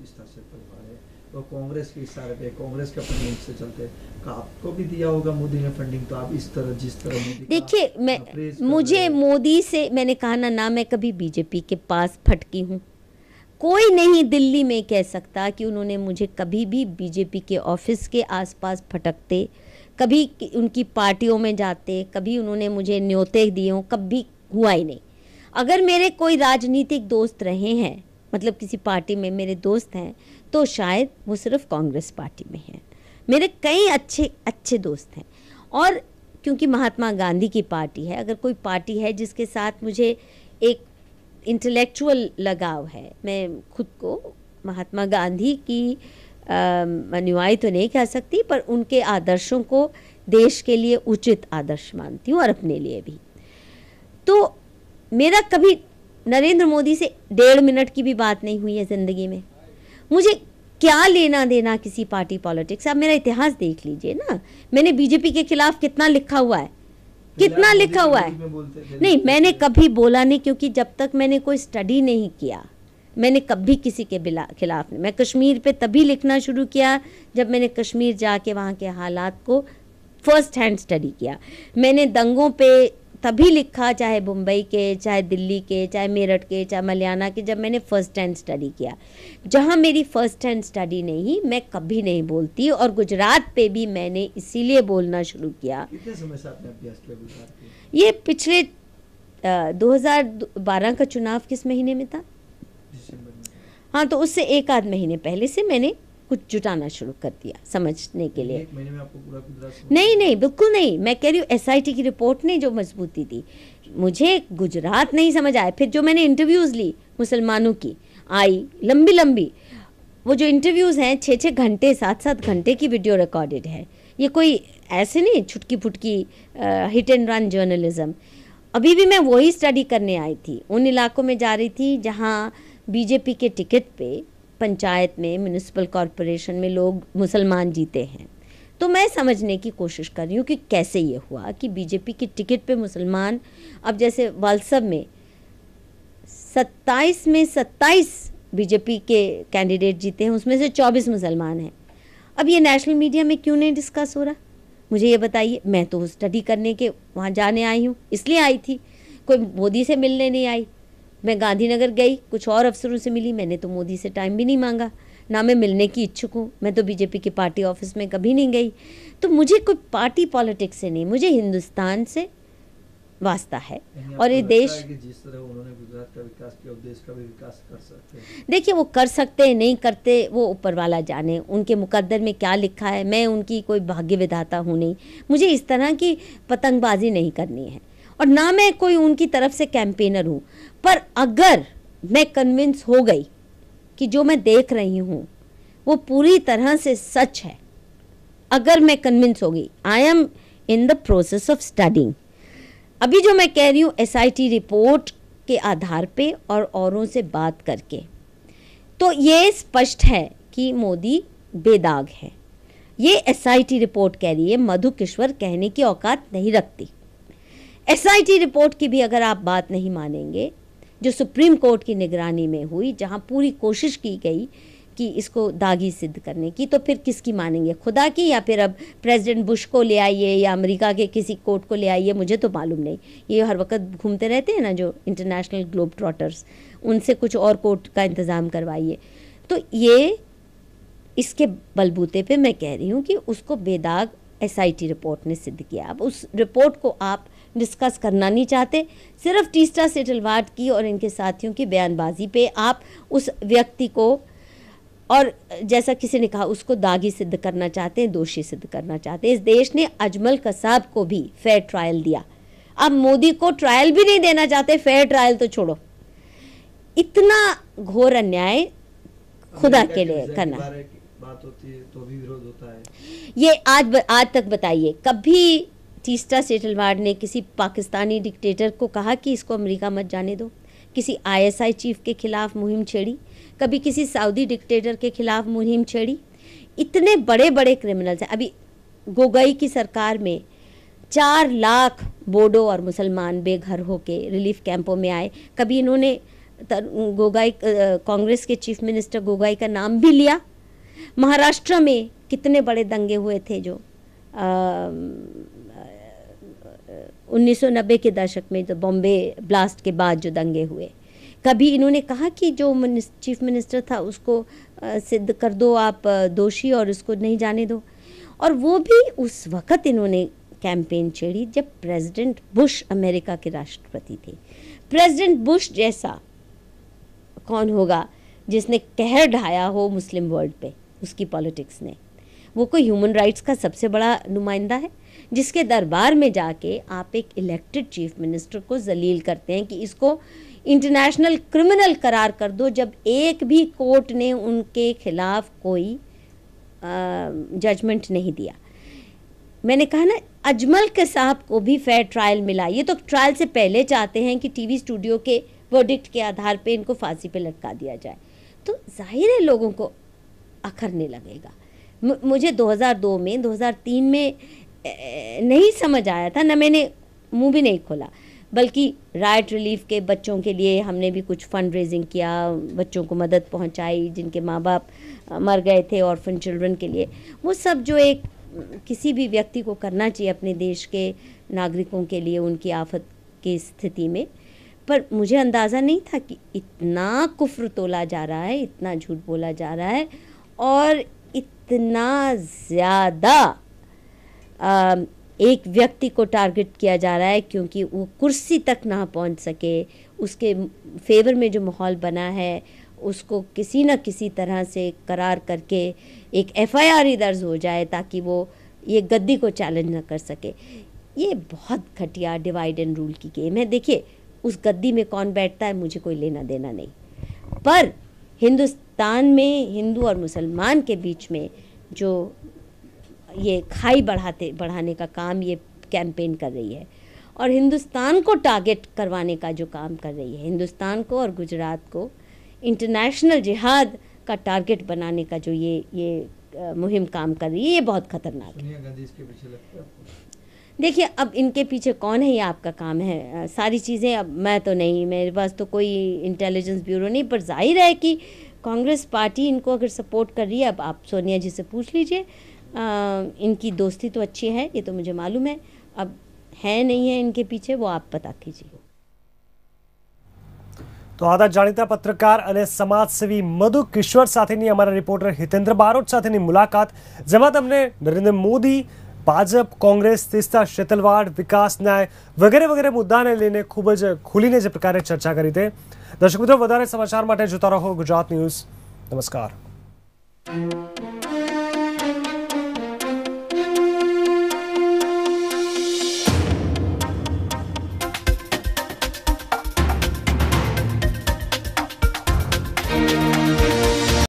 तीस्ता से परिवार है, वो कांग्रेस के इशारे पे, कांग्रेस के फंडिंग से चलते, आपको भी दिया होगा मोदी ने फंडिंग, तो आप इस तरह जिस तरह मोदी देखिए, मुझे मोदी से, मैंने कहा ना मैं कभी बीजेपी के पास फटकी हूँ। कोई नहीं दिल्ली में कह सकता कि उन्होंने मुझे कभी भी बीजेपी के ऑफिस के आसपास फटकते, कभी उनकी पार्टियों में जाते, कभी उन्होंने मुझे न्योते दिए हों, कभी हुआ ही नहीं। अगर मेरे कोई राजनीतिक दोस्त रहे हैं, मतलब किसी पार्टी में मेरे दोस्त हैं, तो शायद वो सिर्फ कांग्रेस पार्टी में हैं। मेरे कई अच्छे अच्छे दोस्त हैं, और क्योंकि महात्मा गांधी की पार्टी है, अगर कोई पार्टी है जिसके साथ मुझे एक इंटेलेक्चुअल लगाव है, मैं खुद को महात्मा गांधी की अनुयायी तो नहीं कह सकती, पर उनके आदर्शों को देश के लिए उचित आदर्श मानती हूँ, और अपने लिए भी। तो मेरा कभी नरेंद्र मोदी से 1.5 मिनट की भी बात नहीं हुई है ज़िंदगी में। मुझे क्या लेना देना किसी पार्टी पॉलिटिक्स। आप मेरा इतिहास देख लीजिए ना, मैंने बीजेपी के खिलाफ कितना लिखा हुआ है, कितना लिखा हुआ है। नहीं, मैंने कभी बोला नहीं, क्योंकि जब तक मैंने कोई स्टडी नहीं किया, मैंने कभी किसी के खिलाफ नहीं। मैं कश्मीर पे तभी लिखना शुरू किया जब मैंने कश्मीर जाके वहाँ के हालात को फर्स्ट हैंड स्टडी किया। मैंने दंगों पे तभी लिखा, चाहे मुंबई के, चाहे दिल्ली के, चाहे मेरठ के, चाहे मलियाना के, जब मैंने फर्स्ट हैंड स्टडी किया। जहाँ मेरी फर्स्ट हैंड स्टडी नहीं, मैं कभी नहीं बोलती। और गुजरात पे भी मैंने इसीलिए बोलना शुरू किया। कितने समय से आपने अभ्यास किया गुजरात पे? ये पिछले 2012 का चुनाव किस महीने में था? दिसंबर में। हाँ, तो उससे 1 आध महीने पहले से मैंने कुछ जुटाना शुरू कर दिया समझने के लिए। 1 महीने में आपको पूरा गुजरात? नहीं, बिल्कुल नहीं। मैं कह रही हूँ एसआईटी की रिपोर्ट ने जो मजबूती दी, मुझे गुजरात नहीं समझ आया। फिर जो मैंने इंटरव्यूज़ ली मुसलमानों की, आई लंबी, वो जो इंटरव्यूज़ हैं 6-6 घंटे, 7-7 घंटे की वीडियो रिकॉर्डेड है। ये कोई ऐसे नहीं छुटकी फुटकी हिट एंड रन जर्नलिज्म। अभी भी मैं वही स्टडी करने आई थी, उन इलाकों में जा रही थी जहाँ बीजेपी के टिकट पे पंचायत में, म्यूनिसिपल कॉरपोरेशन में लोग मुसलमान जीते हैं। तो मैं समझने की कोशिश कर रही हूँ कि कैसे ये हुआ कि बीजेपी की टिकट पे मुसलमान, अब जैसे वालसब में 27 में 27 बीजेपी के कैंडिडेट जीते हैं, उसमें से 24 मुसलमान हैं। अब ये नेशनल मीडिया में क्यों नहीं डिस्कस हो रहा, मुझे ये बताइए। मैं तो स्टडी करने के वहाँ जाने आई हूँ, इसलिए आई थी, कोई मोदी से मिलने नहीं आई। मैं गांधीनगर गई, कुछ और अफसरों से मिली, मैंने तो मोदी से टाइम भी नहीं मांगा, ना मैं मिलने की इच्छुक हूँ। मैं तो बीजेपी के पार्टी ऑफिस में कभी नहीं गई। तो मुझे कोई पार्टी पॉलिटिक्स से नहीं, मुझे हिंदुस्तान से वास्ता है। और ये देश, जिस तरह उन्होंने गुजरात का विकास किया, देश का भी विकास कर सकते हैं। देखिए, वो कर सकते हैं नहीं करते, वो ऊपर वाला जाने, उनके मुकद्दर में क्या लिखा है। मैं उनकी कोई भाग्य विधाता हूँ नहीं, मुझे इस तरह की पतंगबाजी नहीं करनी है, और ना मैं कोई उनकी तरफ से कैंपेनर हूँ। पर अगर मैं कन्विंस हो गई कि जो मैं देख रही हूँ वो पूरी तरह से सच है, अगर मैं कन्विंस हो गई, I am in the process of studying. अभी जो मैं कह रही हूँ एसआईटी रिपोर्ट के आधार पे और औरों से बात करके, तो ये स्पष्ट है कि मोदी बेदाग है। ये एसआईटी रिपोर्ट कह रही है, मधु किश्वर कहने की औकात नहीं रखती। एसआईटी रिपोर्ट की भी अगर आप बात नहीं मानेंगे, जो सुप्रीम कोर्ट की निगरानी में हुई, जहां पूरी कोशिश की गई कि इसको दागी सिद्ध करने की, तो फिर किसकी मानेंगे, खुदा की, या फिर अब प्रेसिडेंट बुश को ले आइए या अमेरिका के किसी कोर्ट को ले आइए, मुझे तो मालूम नहीं। ये हर वक्त घूमते रहते हैं ना जो इंटरनेशनल ग्लोब ट्रॉटर्स, उनसे कुछ और कोर्ट का इंतज़ाम करवाइए। तो ये इसके बलबूते पे मैं कह रही हूँ कि उसको बेदाग एसआईटी रिपोर्ट ने सिद्ध किया। अब उस रिपोर्ट को आप डिस्कस करना नहीं चाहते, सिर्फ टीस्टा सेटलवाड की और इनके साथियों की बयानबाजी पे आप उस व्यक्ति को, और जैसा किसी ने कहा, उसको दागी सिद्ध करना चाहते हैं, दोषी सिद्ध करना चाहते हैं। इस देश ने अजमल कसाब को भी फेयर ट्रायल दिया, अब मोदी को ट्रायल भी नहीं देना चाहते, फेयर ट्रायल तो छोड़ो। इतना घोर अन्याय खुदा के लिए करना। बात होती है तो भी विरोध होता है। ये आज तक बताइए, कभी टीस्टा सेटलवाड ने किसी पाकिस्तानी डिक्टेटर को कहा कि इसको अमेरिका मत जाने दो? किसी आईएसआई चीफ के खिलाफ मुहिम छेड़ी? कभी किसी सऊदी डिक्टेटर के खिलाफ मुहिम छेड़ी? इतने बड़े बड़े क्रिमिनल्स हैं। अभी गोगोई की सरकार में 4 लाख बोडो और मुसलमान बेघर होके रिलीफ कैंपों में आए। कभी इन्होंने गोगाई कांग्रेस के चीफ मिनिस्टर गोगाई का नाम भी लिया। महाराष्ट्र में कितने बड़े दंगे हुए थे जो 1990 के दशक में, जो बॉम्बे ब्लास्ट के बाद जो दंगे हुए, कभी इन्होंने कहा कि जो चीफ मिनिस्टर था उसको सिद्ध कर दो आप दोषी और उसको नहीं जाने दो। और वो भी उस वक़्त इन्होंने कैंपेन छेड़ी जब प्रेसिडेंट बुश अमेरिका के राष्ट्रपति थे। प्रेसिडेंट बुश जैसा कौन होगा जिसने कहर ढाया हो मुस्लिम वर्ल्ड पे उसकी पॉलिटिक्स ने? वो कोई ह्यूमन राइट्स का सबसे बड़ा नुमाइंदा है जिसके दरबार में जाके आप एक इलेक्टेड चीफ मिनिस्टर को जलील करते हैं कि इसको इंटरनेशनल क्रिमिनल करार कर दो, जब एक भी कोर्ट ने उनके खिलाफ कोई जजमेंट नहीं दिया। मैंने कहा ना, अजमल के साहब को भी फेयर ट्रायल मिला। ये तो ट्रायल से पहले चाहते हैं कि टीवी स्टूडियो के वर्डिक्ट के आधार पे इनको फांसी पे लटका दिया जाए, तो जाहिर है लोगों को अखरने लगेगा। मुझे 2002 में 2003 में नहीं समझ आया था, ना मैंने मुंह भी नहीं खोला, बल्कि राइट रिलीफ के बच्चों के लिए हमने भी कुछ फंड रेजिंग किया, बच्चों को मदद पहुंचाई जिनके माँ बाप मर गए थे, ऑर्फन चिल्ड्रन के लिए। वो सब जो एक किसी भी व्यक्ति को करना चाहिए अपने देश के नागरिकों के लिए उनकी आफत की स्थिति में। पर मुझे अंदाज़ा नहीं था कि इतना कुफ्र तोला जा रहा है, इतना झूठ बोला जा रहा है और इतना ज़्यादा एक व्यक्ति को टारगेट किया जा रहा है क्योंकि वो कुर्सी तक ना पहुंच सके। उसके फेवर में जो माहौल बना है उसको किसी न किसी तरह से करार करके एक FIR ही दर्ज हो जाए ताकि वो ये गद्दी को चैलेंज न कर सके। ये बहुत घटिया डिवाइड एंड रूल की गेम है। देखिए, उस गद्दी में कौन बैठता है मुझे कोई लेना देना नहीं, पर हिंदुस्तान में हिंदू और मुसलमान के बीच में जो ये खाई बढ़ाने का काम ये कैंपेन कर रही है और हिंदुस्तान को टारगेट करवाने का जो काम कर रही है, हिंदुस्तान को और गुजरात को इंटरनेशनल जिहाद का टारगेट बनाने का जो ये मुहिम काम कर रही है, ये बहुत खतरनाक है। देखिए, अब इनके पीछे कौन है ये आपका काम है। सारी चीज़ें अब मैं तो नहीं, मेरे पास तो कोई इंटेलिजेंस ब्यूरो नहीं, पर जाहिर है कि कांग्रेस पार्टी इनको अगर सपोर्ट कर रही है। अब आप सोनिया जी से पूछ लीजिए, इनकी दोस्ती तो अच्छी है, ये तो मुझे मालूम है। अब है नहीं है इनके पीछे, वो आप पता कीजिए। तो આદા જાણીતા પત્રકાર અને સમાજસેવી મધુ કિશોર સાથેની અમારા રિપોર્ટર હિતેન્દ્ર બારોટ સાથેની મુલાકાત, જેમાં તમને નરેન્દ્ર મોદી, ભાજપ, કોંગ્રેસ, તીસ્તા શેતલવાડ, વિકાસ ન્યાય વગેરે વગેરે મુદ્દાને લઈને ખૂબ જ ખુલીને જે પ્રકારે ચર્ચા કરી તે। દર્શક મિત્રો, વધારે સમાચાર માટે જોતા રહો ગુજરાત ન્યૂઝ। નમસ્કાર।